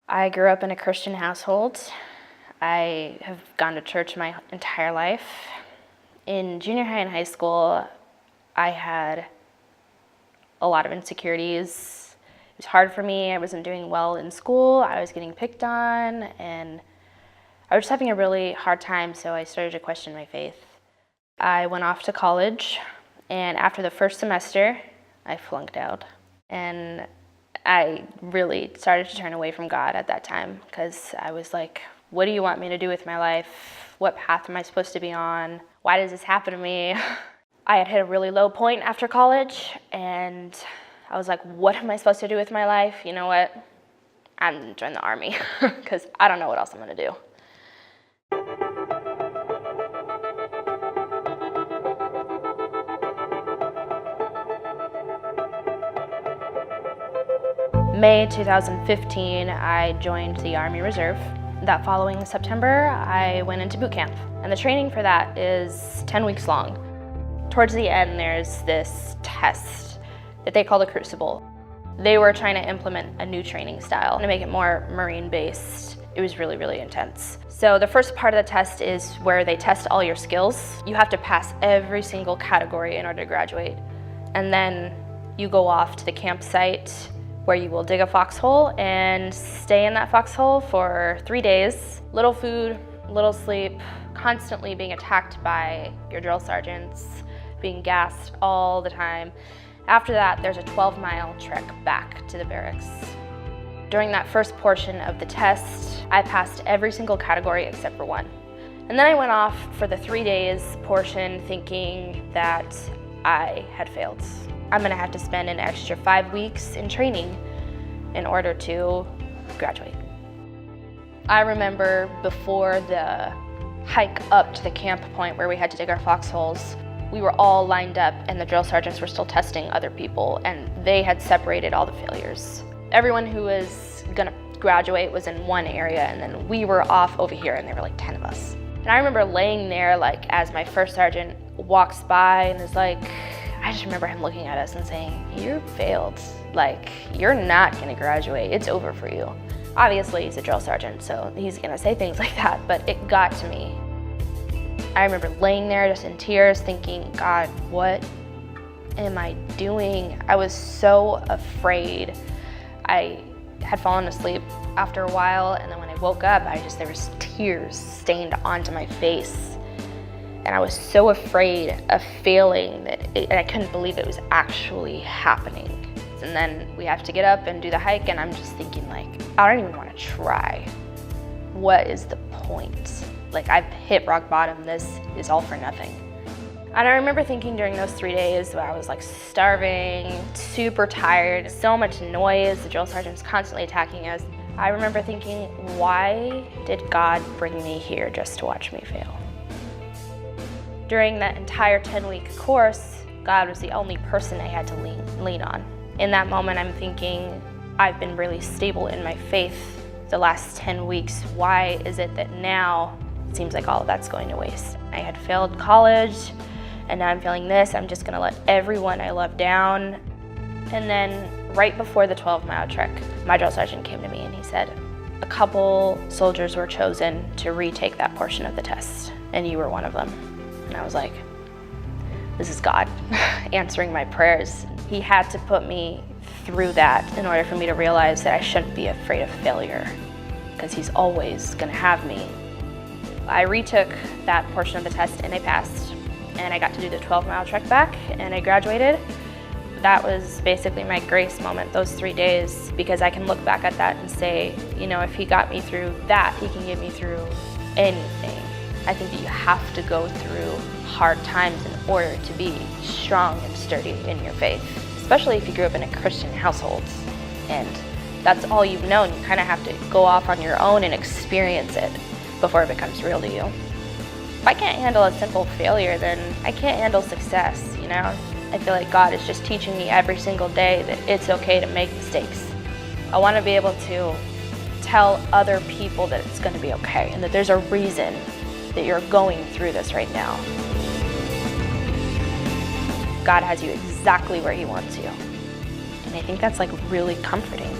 I grew up in a Christian household. I have gone to church my entire life. In junior high and high school, I had a lot of insecurities. It was hard for me. I wasn't doing well in school. I was getting picked on, and I was just having a really hard time, so I started to question my faith. I went off to college, and after the first semester, I flunked out. And I really started to turn away from God at that time, because I was like, what do you want me to do with my life? What path am I supposed to be on? Why does this happen to me? I had hit a really low point after college, and I was like, what am I supposed to do with my life? You know what? I'm gonna join the Army, because I don't know what else I'm gonna do. May 2015, I joined the Army Reserve. That following September, I went into boot camp. And the training for that is 10 weeks long. Towards the end, there's this test that they call the Crucible. They were trying to implement a new training style to make it more Marine-based. It was really, really intense. So the first part of the test is where they test all your skills. You have to pass every single category in order to graduate. And then you go off to the campsite where you will dig a foxhole and stay in that foxhole for 3 days. Little food, little sleep, constantly being attacked by your drill sergeants, being gassed all the time. After that, there's a 12-mile trek back to the barracks. During that first portion of the test, I passed every single category except for one. And then I went off for the 3 days portion thinking that I had failed. I'm gonna have to spend an extra 5 weeks in training in order to graduate. I remember before the hike up to the camp point where we had to dig our foxholes, we were all lined up and the drill sergeants were still testing other people, and they had separated all the failures. Everyone who was gonna graduate was in one area, and then we were off over here, and there were like 10 of us. And I remember laying there like as my first sergeant walks by and is like, I just remember him looking at us and saying, you failed. Like, you're not gonna graduate, it's over for you. Obviously, he's a drill sergeant, so he's gonna say things like that, but it got to me. I remember laying there just in tears thinking, God, what am I doing? I was so afraid. I had fallen asleep after a while, and then when I woke up, there was tears stained onto my face. And I was so afraid of failing and I couldn't believe it was actually happening. And then we have to get up and do the hike, and I'm just thinking like, I don't even want to try. What is the point? Like, I've hit rock bottom, this is all for nothing. And I remember thinking during those 3 days where I was like starving, super tired, so much noise, the drill sergeant's constantly attacking us. I remember thinking, why did God bring me here just to watch me fail? During that entire 10-week course, God was the only person I had to lean on. In that moment, I'm thinking, I've been really stable in my faith the last 10 weeks. Why is it that now it seems like all of that's going to waste? I had failed college, and now I'm feeling this. I'm just gonna let everyone I love down. And then right before the 12-mile trek, my drill sergeant came to me and he said, a couple soldiers were chosen to retake that portion of the test, and you were one of them. And I was like, this is God answering my prayers. He had to put me through that in order for me to realize that I shouldn't be afraid of failure, because he's always gonna have me. I retook that portion of the test and I passed, and I got to do the 12-mile trek back and I graduated. That was basically my grace moment, those 3 days, because I can look back at that and say, you know, if he got me through that, he can get me through anything. I think that you have to go through hard times in order to be strong and sturdy in your faith, especially if you grew up in a Christian household and that's all you've known. You kind of have to go off on your own and experience it before it becomes real to you. If I can't handle a simple failure, then I can't handle success, you know? I feel like God is just teaching me every single day that it's okay to make mistakes. I want to be able to tell other people that it's going to be okay and that there's a reason that you're going through this right now. God has you exactly where he wants you. And I think that's like really comforting.